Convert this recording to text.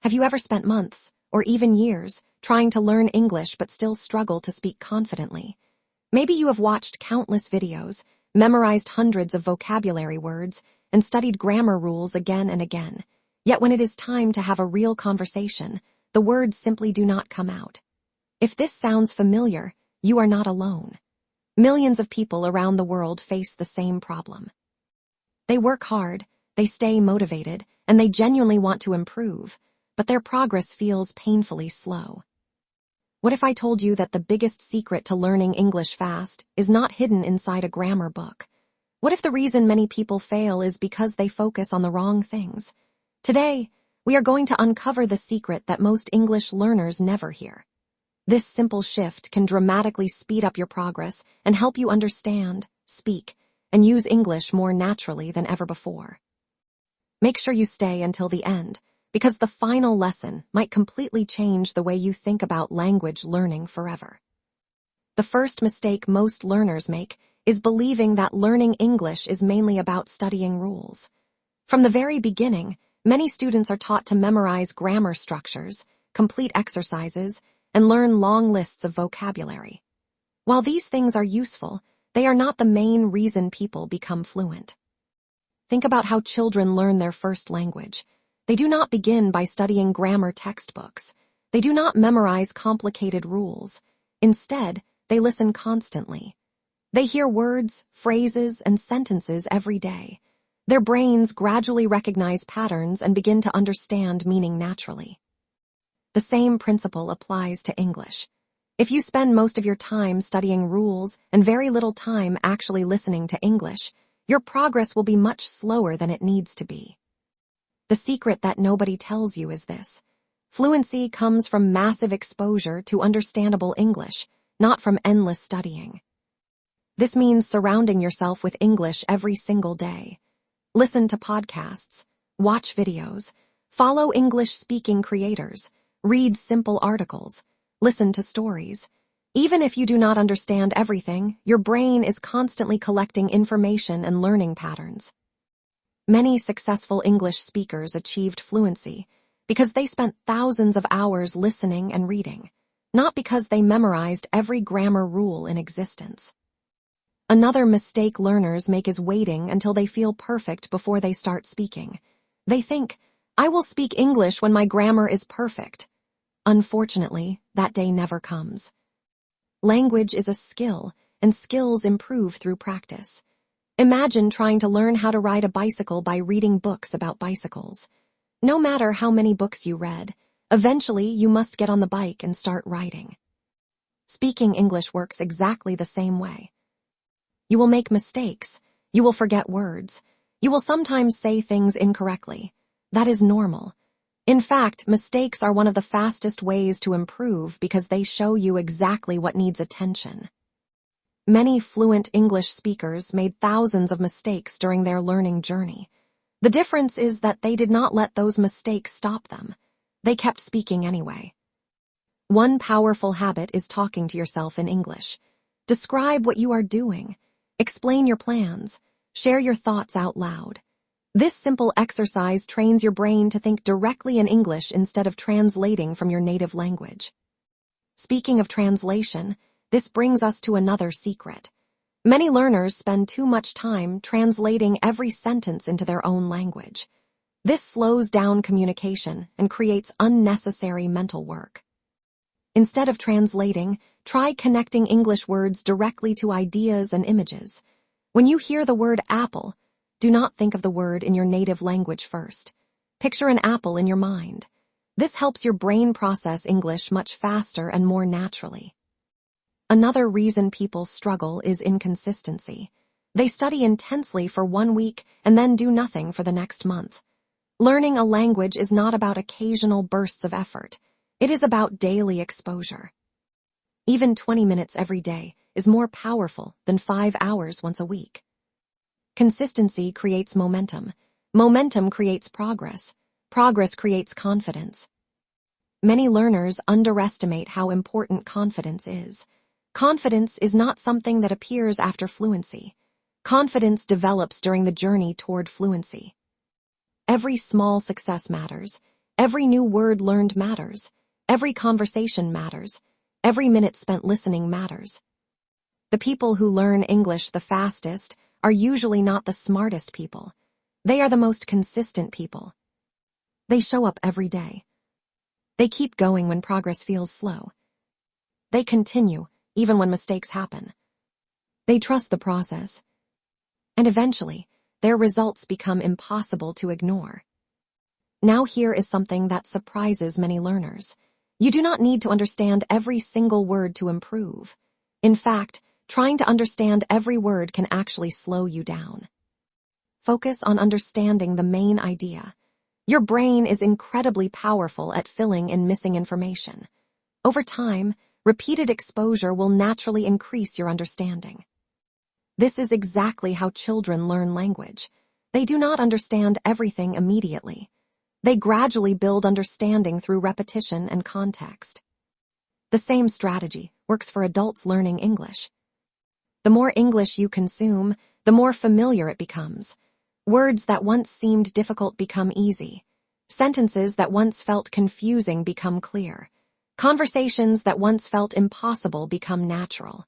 Have you ever spent months, or even years, trying to learn English but still struggle to speak confidently? Maybe you have watched countless videos, memorized hundreds of vocabulary words, and studied grammar rules again and again. Yet when it is time to have a real conversation, the words simply do not come out. If this sounds familiar, you are not alone. Millions of people around the world face the same problem. They work hard, they stay motivated, and they genuinely want to improve, but their progress feels painfully slow. What if I told you that the biggest secret to learning English fast is not hidden inside a grammar book? What if the reason many people fail is because they focus on the wrong things? Today, we are going to uncover the secret that most English learners never hear. This simple shift can dramatically speed up your progress and help you understand, speak, and use English more naturally than ever before. Make sure you stay until the end, because the final lesson might completely change the way you think about language learning forever. The first mistake most learners make is believing that learning English is mainly about studying rules. From the very beginning, many students are taught to memorize grammar structures, complete exercises, and learn long lists of vocabulary. While these things are useful, they are not the main reason people become fluent. Think about how children learn their first language. They do not begin by studying grammar textbooks. They do not memorize complicated rules. Instead, they listen constantly. They hear words, phrases, and sentences every day. Their brains gradually recognize patterns and begin to understand meaning naturally. The same principle applies to English. If you spend most of your time studying rules and very little time actually listening to English, your progress will be much slower than it needs to be. The secret that nobody tells you is this: fluency comes from massive exposure to understandable English, not from endless studying. This means surrounding yourself with English every single day. Listen to podcasts, watch videos, follow English-speaking creators, read simple articles, listen to stories. Even if you do not understand everything, your brain is constantly collecting information and learning patterns. Many successful English speakers achieved fluency because they spent thousands of hours listening and reading, not because they memorized every grammar rule in existence. Another mistake learners make is waiting until they feel perfect before they start speaking. They think, "I will speak English when my grammar is perfect." Unfortunately, that day never comes. Language is a skill, and skills improve through practice. Imagine trying to learn how to ride a bicycle by reading books about bicycles. No matter how many books you read, eventually you must get on the bike and start riding. Speaking English works exactly the same way. You will make mistakes. You will forget words. You will sometimes say things incorrectly. That is normal. In fact, mistakes are one of the fastest ways to improve because they show you exactly what needs attention. Many fluent English speakers made thousands of mistakes during their learning journey. The difference is that they did not let those mistakes stop them. They kept speaking anyway. One powerful habit is talking to yourself in English. Describe what you are doing. Explain your plans. Share your thoughts out loud. This simple exercise trains your brain to think directly in English instead of translating from your native language. Speaking of translation, this brings us to another secret. Many learners spend too much time translating every sentence into their own language. This slows down communication and creates unnecessary mental work. Instead of translating, try connecting English words directly to ideas and images. When you hear the word apple, do not think of the word in your native language first. Picture an apple in your mind. This helps your brain process English much faster and more naturally. Another reason people struggle is inconsistency. They study intensely for 1 week and then do nothing for the next month. Learning a language is not about occasional bursts of effort. It is about daily exposure. Even 20 minutes every day is more powerful than 5 hours once a week. Consistency creates momentum. Momentum creates progress. Progress creates confidence. Many learners underestimate how important confidence is. Confidence is not something that appears after fluency. Confidence develops during the journey toward fluency. Every small success matters. Every new word learned matters. Every conversation matters. Every minute spent listening matters. The people who learn English the fastest are usually not the smartest people. They are the most consistent people. They show up every day. They keep going when progress feels slow. They continue, even when mistakes happen. They trust the process. And eventually, their results become impossible to ignore. Now here is something that surprises many learners. You do not need to understand every single word to improve. In fact, trying to understand every word can actually slow you down. Focus on understanding the main idea. Your brain is incredibly powerful at filling in missing information. Over time, repeated exposure will naturally increase your understanding. This is exactly how children learn language. They do not understand everything immediately. They gradually build understanding through repetition and context. The same strategy works for adults learning English. The more English you consume, the more familiar it becomes. Words that once seemed difficult become easy. Sentences that once felt confusing become clear. Conversations that once felt impossible become natural.